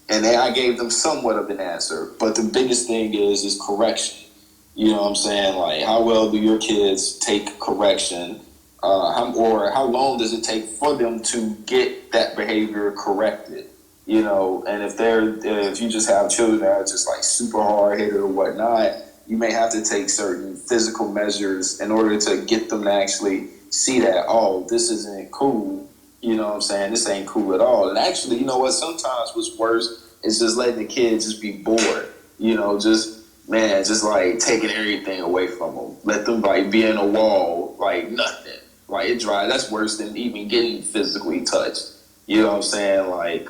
And then I gave them somewhat of an answer. But the biggest thing is correction. You know what I'm saying? Like, how well do your kids take correction? How long does it take for them to get that behavior corrected? You know, and if you just have children that are just like super hard headed or whatnot, you may have to take certain physical measures in order to get them to actually see that, oh, this isn't cool. You know what I'm saying? This ain't cool at all. And actually, you know what? Sometimes what's worse is just letting the kids just be bored. You know, just like taking everything away from them. Let them like be in a wall, like nothing. Like it dry. That's worse than even getting physically touched. You know what I'm saying? Like,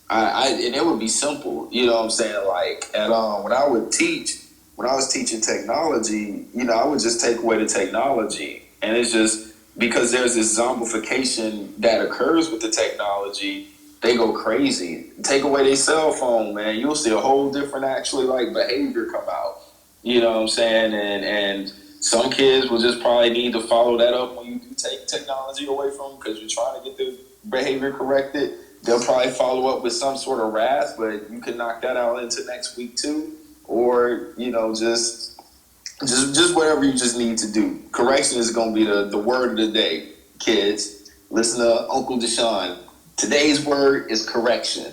and it would be simple. You know what I'm saying? Like when I was teaching technology, you know, I would just take away the technology, and it's just because there's this zombification that occurs with the technology. They go crazy. Take away their cell phone, man. You'll see a whole different actually like behavior come out. You know what I'm saying? And some kids will just probably need to follow that up when you do take technology away from them because you're trying to get their behavior corrected. They'll probably follow up with some sort of wrath, but you can knock that out into next week too. Or, you know, just whatever you just need to do. Correction is going to be the word of the day, kids. Listen to Uncle Deshaun. Today's word is correction.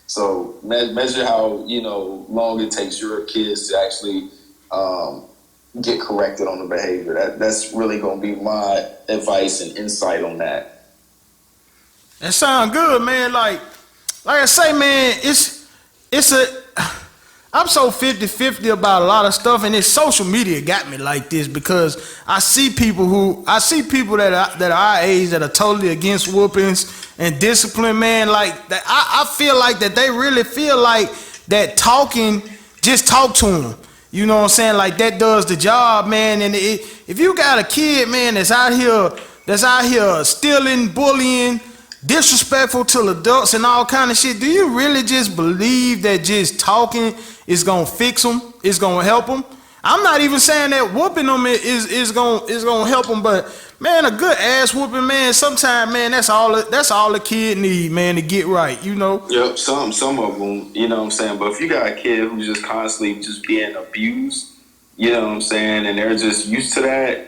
So measure how, you know, long it takes your kids to actually get corrected on the behavior. That's really going to be my advice and insight on that. That sound good, man. Like I say, man, I'm so 50-50 about a lot of stuff, and this social media got me like this because I see people that are our age that are totally against whoopings and discipline, man. Like that, I feel like that they really feel like that just talk to them. You know what I'm saying? Like that does the job, man. And if you got a kid, man, that's out here stealing, bullying, disrespectful to adults and all kind of shit, do you really just believe that just talking is gonna fix them? It's gonna help them? I'm not even saying that whooping them is gonna help them, but man, a good ass whooping, man, sometimes, man, that's all a kid need, man, to get right, you know. Yep, some of them, you know what I'm saying. But if you got a kid who's just constantly just being abused, you know what I'm saying, and they're just used to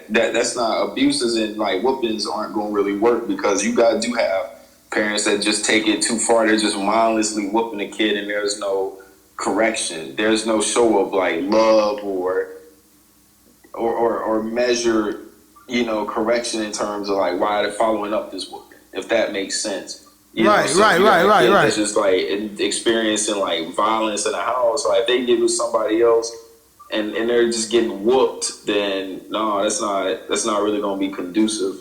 that's not abuses, and like whoopings aren't gonna really work because you guys do have parents that just take it too far. They're just mindlessly whooping the kid, and there's no correction. There's no show of like love or measure, you know, correction in terms of like why they're following up this whooping, if that makes sense. Right. It's just like experiencing like violence in the house. Like if they get with somebody else and they're just getting whooped, then no, that's not really gonna be conducive.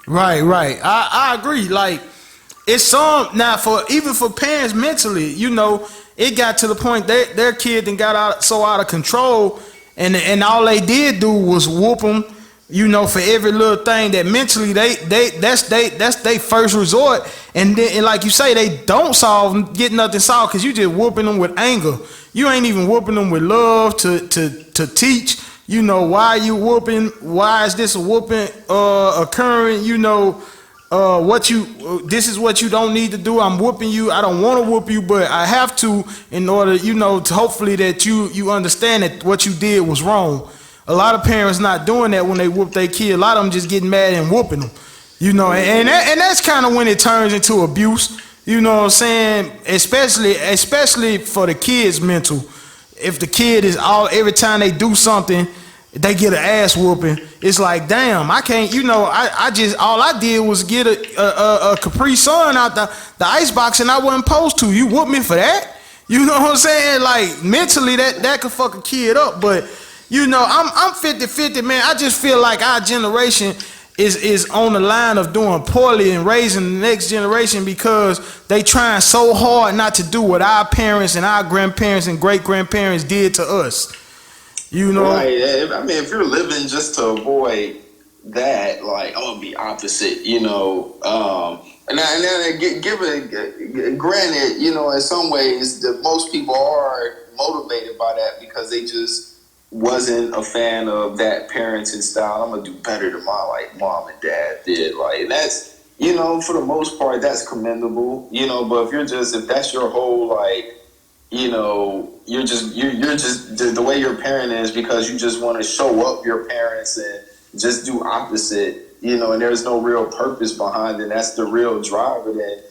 Right. I agree. Like it's some now even for parents mentally, you know, it got to the point that their kid then got out of control, and all they did do was whoop them, you know, for every little thing that mentally that's they first resort, and then like you say, they don't get nothing solved because you just whooping them with anger. You ain't even whooping them with love to teach. You know, why are you whooping? Why is this a whooping occurring? You know, this is what you don't need to do. I'm whooping you. I don't want to whoop you, but I have to in order, you know, to hopefully that you understand that what you did was wrong. A lot of parents not doing that when they whoop their kid. A lot of them just getting mad and whooping them. You know, and that's kind of when it turns into abuse. You know what I'm saying? Especially for the kids' mental. If the kid is every time they do something, they get an ass whooping. It's like, damn, I can't. You know, I just all I did was get a Capri Sun out the icebox, and I wasn't supposed to. You whooped me for that? You know what I'm saying? Like mentally, that could fuck a kid up. But you know, I'm 50-50, man. I just feel like our generation is on the line of doing poorly and raising the next generation because they trying so hard not to do what our parents and our grandparents and great grandparents did to us. You know, right? I mean, if you're living just to avoid that, like I'm gonna be opposite. You know, and then granted, you know, in some ways, most people are motivated by that because they just wasn't a fan of that parenting style. I'm gonna do better than my like mom and dad did. Like, and that's, you know, for the most part, that's commendable. You know, but if that's your whole like, you know, you're just the way your parent is because you just want to show up your parents and just do opposite. You know, and there's no real purpose behind it. That's the real driver. Then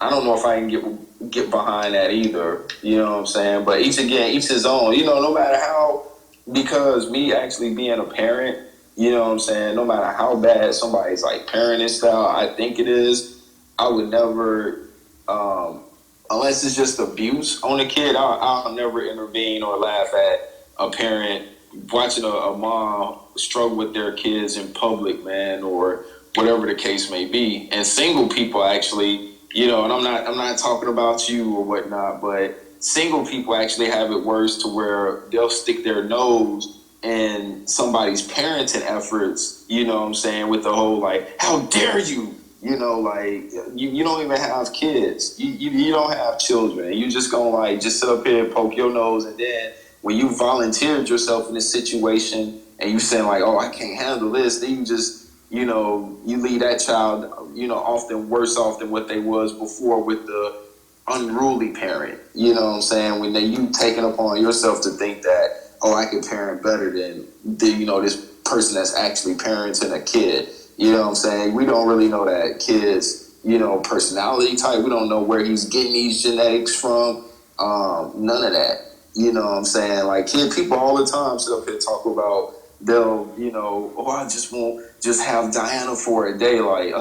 I don't know if I can get behind that either. You know what I'm saying? But each his own. You know, no matter how. Because me actually being a parent, you know what I'm saying, no matter how bad somebody's like parenting style I think it is, I would never, unless it's just abuse on a kid, I'll never intervene or laugh at a parent watching a mom struggle with their kids in public, man, or whatever the case may be. And single people actually, you know, and I'm not talking about you or whatnot, but single people actually have it worse to where they'll stick their nose in somebody's parenting efforts, you know what I'm saying, with the whole like, how dare you, you know, like you don't even have kids, you don't have children, and you just gonna like just sit up here and poke your nose, and then when you volunteered yourself in this situation and you saying like, oh, I can't handle this, then you just, you know, you leave that child, you know, often worse off than what they was before with the unruly parent, you know what I'm saying? When you taking upon yourself to think that, oh, I can parent better than you know, this person that's actually parenting a kid. You know what I'm saying? We don't really know that kid's, you know, personality type. We don't know where he's getting these genetics from. None of that. You know what I'm saying? Like people all the time sit up here and talk about they'll, you know, oh, I just won't just have Diana for a day. Like,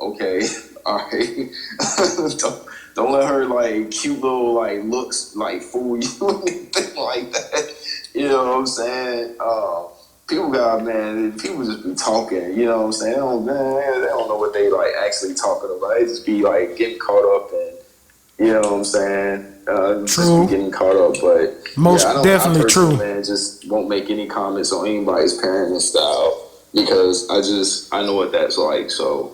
okay, all right. Don't let her like cute little like looks like fool you or anything like that. You know what I'm saying? People just be talking. You know what I'm saying? They don't know what they like actually talking about. They just be like getting caught up in. You know what I'm saying? Just be getting caught up, but most definitely true. Man, just won't make any comments on anybody's parenting style because I know what that's like. So.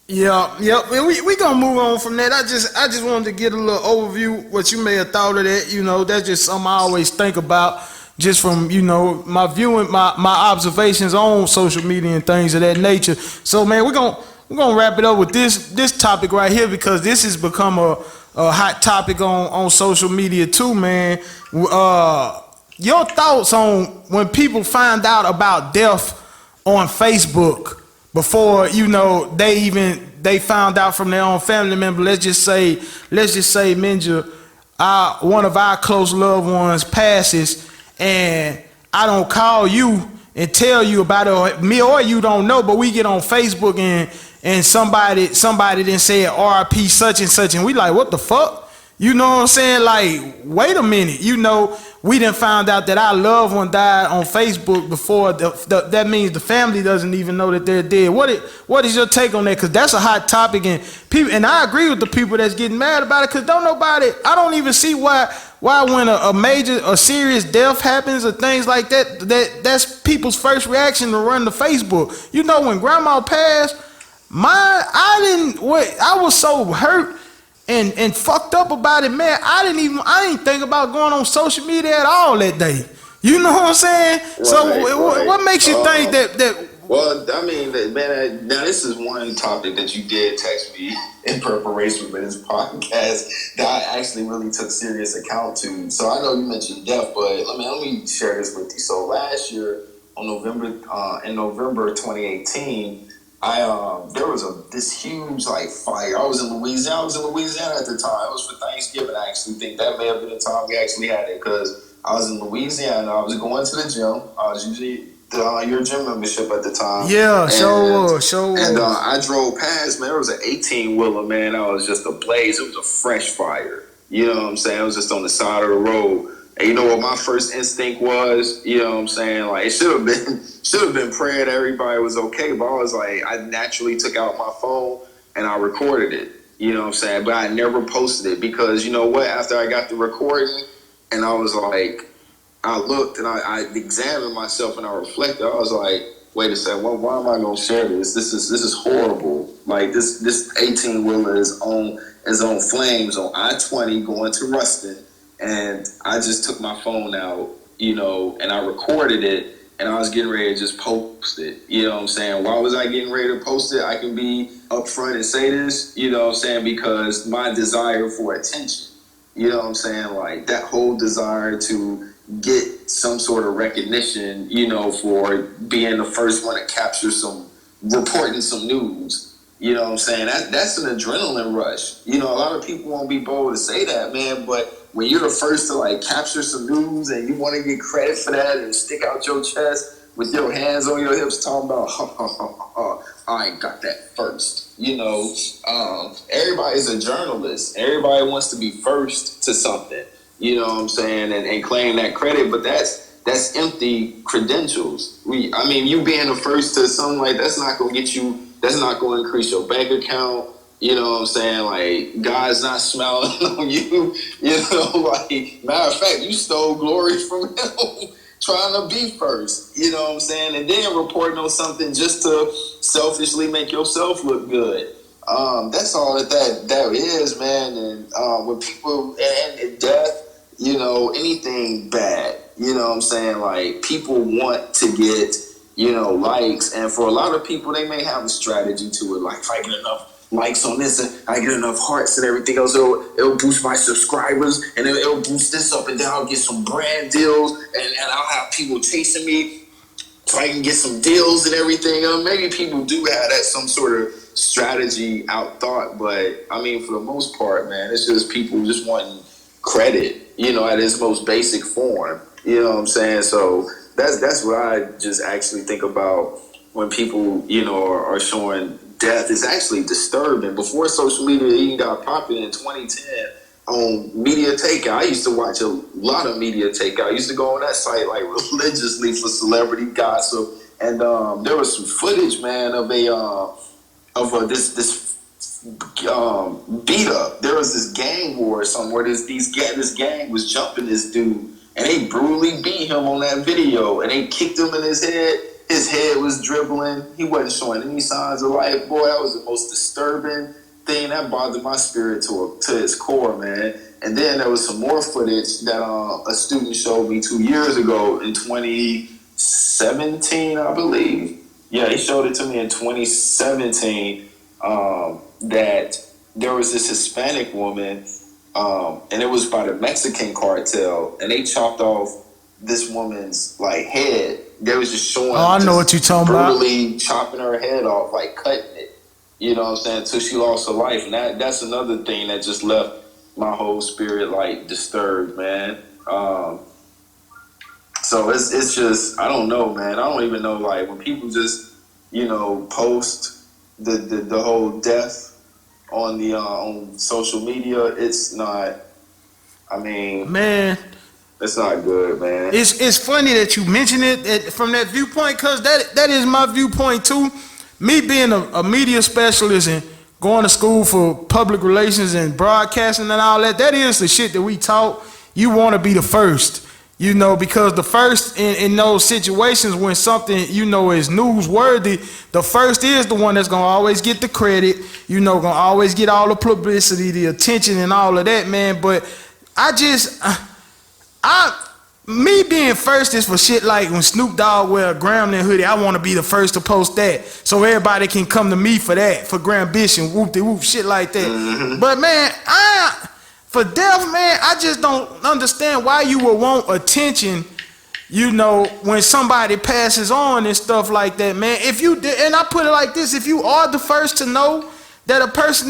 Yeah. And we gonna move on from that. I just wanted to get a little overview what you may have thought of that. You know, that's just something I always think about, just from, you know, my viewing, my observations on social media and things of that nature. So man, we're gonna wrap it up with this topic right here because this has become a hot topic on social media too, man. Your thoughts on when people find out about death on Facebook before, you know, they found out from their own family member. Let's just say Minja, one of our close loved ones passes, and I don't call you and tell you about it, or me or you don't know, but we get on Facebook and somebody then said RP such and such, and we like, what the fuck? You know what I'm saying? Like, wait a minute. You know, we done found out that our loved one died on Facebook before that means the family doesn't even know that they're dead. What is your take on that? Because that's a hot topic, and people, and I agree with the people that's getting mad about it, because I don't even see why when a serious death happens or things like that's people's first reaction to run to Facebook. You know, when grandma passed, I was so hurt and fucked up about it, man. I didn't think about going on social media at all that day. You know what I'm saying? Right, so what makes you think that? Well, I mean, man, now this is one topic that you did text me in preparation for this podcast that I actually really took serious account to. So I know you mentioned death, but let me share this with you. So last year in November 2018, there was this huge like fire. I was in Louisiana. At the time. It was for Thanksgiving. I actually think that may have been the time we actually had it because I was in Louisiana. I was going to the gym. I was usually your gym membership at the time. Yeah, sure was. And I drove past, man. It was an 18-wheeler, man. I was just ablaze. It was a fresh fire. You know what I'm saying? I was just on the side of the road. And you know what my first instinct was? You know what I'm saying? Like, it should have been prayer that everybody was okay. But I was like, I naturally took out my phone and I recorded it. You know what I'm saying? But I never posted it because, you know what? After I got the recording and I was like, I looked and I examined myself and I reflected. I was like, wait a second, why am I gonna share this? This is horrible. Like this 18-wheeler is on flames on I-20 going to Ruston, and I just took my phone out, you know, and I recorded it, and I was getting ready to just post it. You know what I'm saying? Why was I getting ready to post it? I can be upfront and say this, you know what I'm saying, because my desire for attention. You know what I'm saying? Like that whole desire to get some sort of recognition, you know, for being the first one to capture reporting some news. You know what I'm saying? That's an adrenaline rush. You know, a lot of people won't be bold to say that, man, but when you're the first to like capture some news and you want to get credit for that and stick out your chest with your hands on your hips talking about, I ain't got that first. You know, everybody's a journalist. Everybody wants to be first to something. You know what I'm saying, and claim that credit, but that's empty credentials. You being the first to something like that's not gonna get you. That's not gonna increase your bank account. You know what I'm saying? Like God's not smiling on you. You know, like matter of fact, you stole glory from Him trying to be first. You know what I'm saying? And then reporting on something just to selfishly make yourself look good. That's all that is, man. And when people and death. You know, anything bad, you know what I'm saying? Like, people want to get, you know, likes. And for a lot of people, they may have a strategy to it. Like, if I get enough likes on this and I get enough hearts and everything else, it'll boost my subscribers and it'll boost this up and then I'll get some brand deals and I'll have people chasing me so I can get some deals and everything. Maybe people do have that some sort of strategy out thought, but I mean, for the most part, man, it's just people just wanting credit, you know, at its most basic form. You know what I'm saying? So that's what I just actually think about when people, you know, are showing death. It's actually disturbing. Before social media even got popular in 2010 on Media Takeout, I used to watch a lot of Media Takeout. I used to go on that site like religiously for celebrity gossip, and there was some footage, man, of this beat up. There was this gang war or something where this gang was jumping this dude and they brutally beat him on that video and they kicked him in his head. His head was dribbling. He wasn't showing any signs of life. Boy, that was the most disturbing thing. That bothered my spirit to its core, man. And then there was some more footage that a student showed me 2 years ago in 2017, I believe. Yeah, he showed it to me in 2017. That there was this Hispanic woman, and it was by the Mexican cartel, and they chopped off this woman's like head. They was just showing. Oh, I know what you're talking about. Brutally chopping her head off, like cutting it. You know what I'm saying? Until she lost her life, and that's another thing that just left my whole spirit like disturbed, man. So it's just I don't know, man. I don't even know like when people just post the whole death on the on social media. It's not. I mean, man, it's not good, man. It's funny that you mention it from that viewpoint, because that is my viewpoint too. Me being a media specialist and going to school for public relations and broadcasting and all that, that is the shit that we taught. You want to be the first. Because the first in those situations when something, is newsworthy, the first is the one that's going to always get the credit, going to always get all the publicity, the attention and all of that, man. But me being first is for shit like when Snoop Dogg wear a Grambling hoodie, I want to be the first to post that so everybody can come to me for that, for Grambition, whoop-de-whoop, shit like that. Mm-hmm. But, man, for death, man, I just don't understand why you would want attention you know, when somebody passes on and stuff like that, man, if you did, and I put it like this, if you are the first to know that a person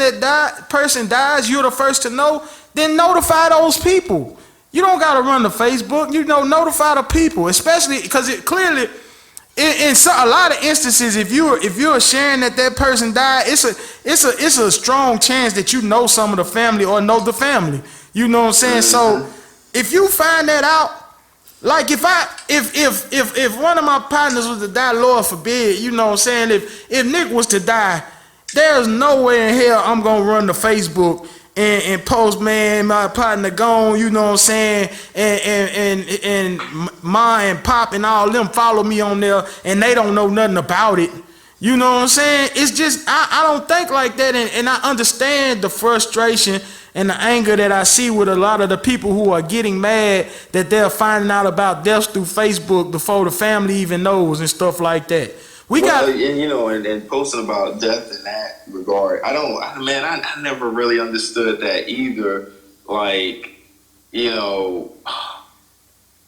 dies, you're the first to know, then notify those people. You don't gotta run to Facebook, you know, notify the people, especially because it clearly, a lot of instances, if you're sharing that person died, it's a strong chance that you know some of the family or know the family. You know what I'm saying? So if you find that out, like if one of my partners was to die, Lord forbid, you know what I'm saying? If Nick was to die, there's no way in hell I'm gonna run to Facebook and post, man, my partner gone, you know what I'm saying? And Ma and Pop and all them follow me on there and they don't know nothing about it. You know what I'm saying? It's just I don't think like that, and I understand the frustration and the anger that I see with a lot of the people who are getting mad that they're finding out about deaths through Facebook before the family even knows and stuff like that. And posting about death in that regard, I never really understood that either. Like, you know,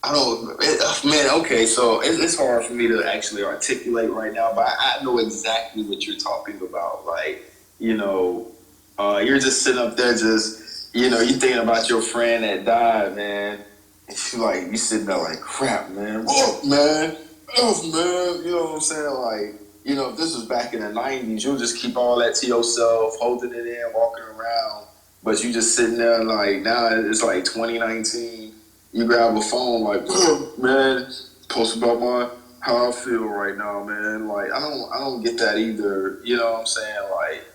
okay, so it's hard for me to actually articulate right now, but I know exactly what you're talking about. Like, you know, you're just sitting up there, just, you know, you thinking about your friend that died, man. And you sitting there like, crap, man. Whoa, man. Oh, man. You know what I'm saying? Like, you know, if this was back in the 90s, you'll just keep all that to yourself, holding it in, walking around. But you just sitting there like, now it's like 2019. You grab a phone like, oh, man, post about how I feel right now, man. Like, I don't get that either. You know what I'm saying? Like,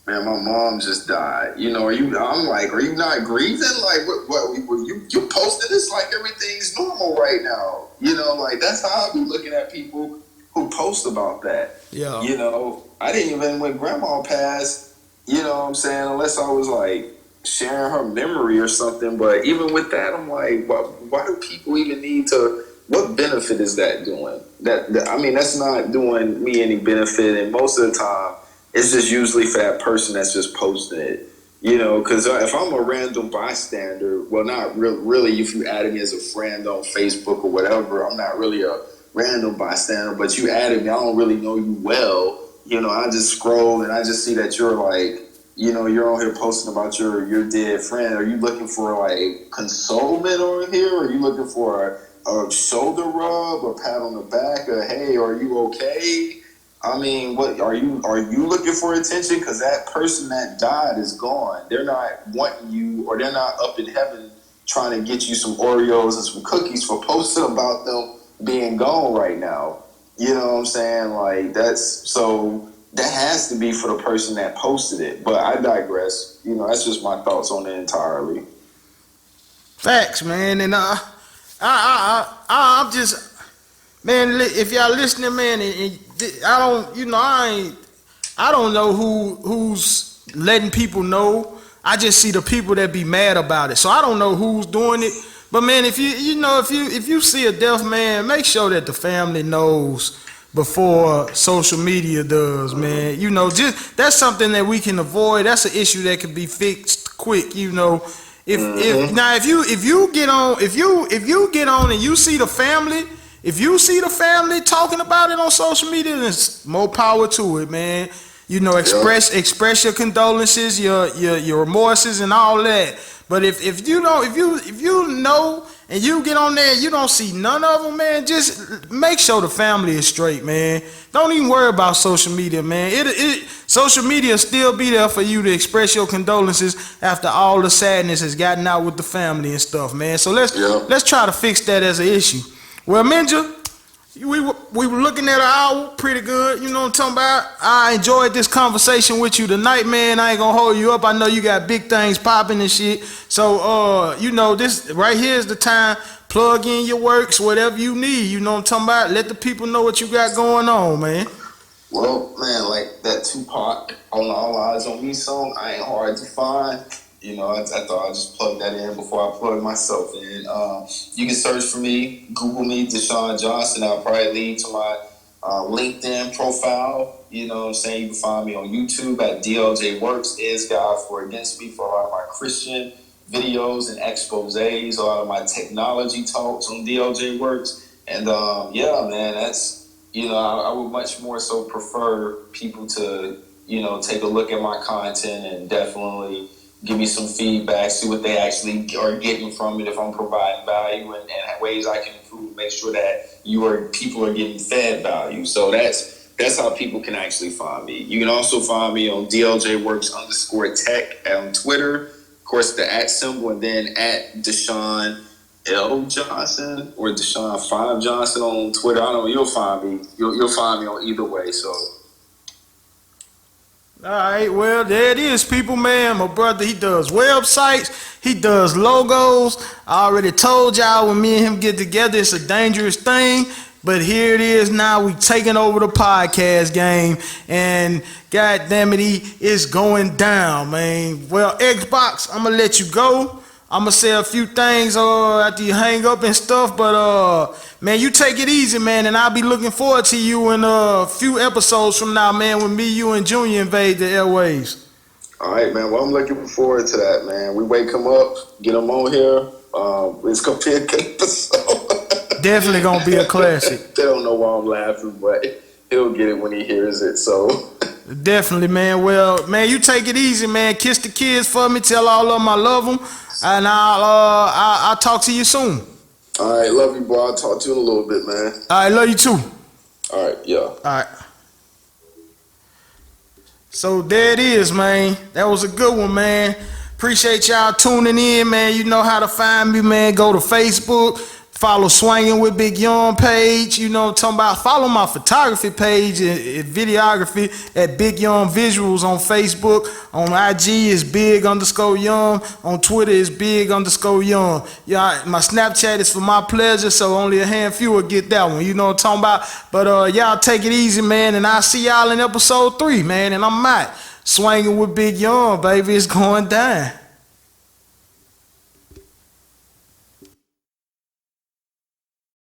man, my mom just died. You know, are you not grieving? Like, what you posted this like everything's normal right now. You know, like, that's how I be looking at people who post about that. Yeah. You know, I didn't even, when grandma passed, you know what I'm saying, unless I was like sharing her memory or something. But even with that, I'm like, why do people even need to, what benefit is that doing? I mean, that's not doing me any benefit. And most of the time, it's just usually for that person that's just posting it. You know, because if I'm a random bystander, well, not really, if you added me as a friend on Facebook or whatever, I'm not really a random bystander, but you added me, I don't really know you well. You know, I just scroll and I just see that you're like, you know, you're on here posting about your dead friend. Are you looking for like consolement on here? Or are you looking for a shoulder rub or pat on the back or, hey, are you okay? I mean, what are you looking for attention? Because that person that died is gone. They're not wanting you, or they're not up in heaven trying to get you some Oreos and some cookies for posting about them being gone right now. You know what I'm saying? Like, that has to be for the person that posted it. But I digress. You know, that's just my thoughts on it entirely. Facts, man. And I'm just, man, if y'all listening, man, and I don't know who's letting people know. I just see the people that be mad about it. So I don't know who's doing it. But man, if you see a death, man, make sure that the family knows before social media does, man. You know, just that's something that we can avoid. That's an issue that can be fixed quick. You know, if you get on and you see the family. If you see the family talking about it on social media, then more power to it, man. You know, express your condolences, your remorses, and all that. But if you know and you get on there and you don't see none of them, man, just make sure the family is straight, man. Don't even worry about social media, man. Social media still be there for you to express your condolences after all the sadness has gotten out with the family and stuff, man. So let's try to fix that as an issue. Well, Minja, we were looking at an hour, pretty good. You know what I'm talking about? I enjoyed this conversation with you tonight, man. I ain't gonna hold you up. I know you got big things popping and shit. So, you know, this right here is the time. Plug in your works, whatever you need. You know what I'm talking about? Let the people know what you got going on, man. Well, man, like that Tupac on All Eyes on Me song, I ain't hard to find. You know, I thought I'd just plug that in before I plug myself in. You can search for me, Google me, Deshaun Johnson. I'll probably lead to my LinkedIn profile. You know what I'm saying? You can find me on YouTube at DLJ Works, Is God for Against Me, for a lot of my Christian videos and exposés, a lot of my technology talks on DLJ Works. And yeah, man, that's, I would much more so prefer people to, take a look at my content and definitely give me some feedback, see what they actually are getting from it, if I'm providing value and ways I can improve, make sure that people are getting fed value. So that's how people can actually find me. You can also find me on DLJ_Works_ on Twitter. Of course, the @ symbol, and then at Deshaun L. Johnson or Deshaun 5 Johnson on Twitter. I don't know. You'll find me. You'll find me on either way. So. All right, well, there it is, people, man. My brother, he does websites, he does logos. I already told y'all when me and him get together, it's a dangerous thing. But here it is now. We taking over the podcast game, and God damn it, it's going down, man. Well, Xbox, I'm gonna let you go. I'm gonna say a few things after you hang up and stuff, but man, you take it easy, man, and I'll be looking forward to you in a few episodes from now, man, when me, you, and Junior invade the airwaves. All right, man. Well, I'm looking forward to that, man. We wake him up, get him on here. It's gonna be a good episode. Definitely gonna be a classic. They don't know why I'm laughing, but he'll get it when he hears it. So definitely, man. Well, man, you take it easy, man. Kiss the kids for me. Tell all of them I love them, and I'll talk to you soon. All right, love you, bro. I'll talk to you in a little bit, man. All right, love you too. All right, yeah. All right. So there it is, man. That was a good one, man. Appreciate y'all tuning in, man. You know how to find me, man. Go to Facebook. Follow Swanging with Big Young page. You know what I'm talking about. Follow my photography page and videography at Big Young Visuals on Facebook. On IG is Big_Young. On Twitter is Big_Young. Yeah, my Snapchat is for my pleasure, so only a handful will get that one. You know what I'm talking about. But y'all take it easy, man, and I'll see y'all in episode 3, man. And I'm out. Swanging with Big Young, baby. It's going down.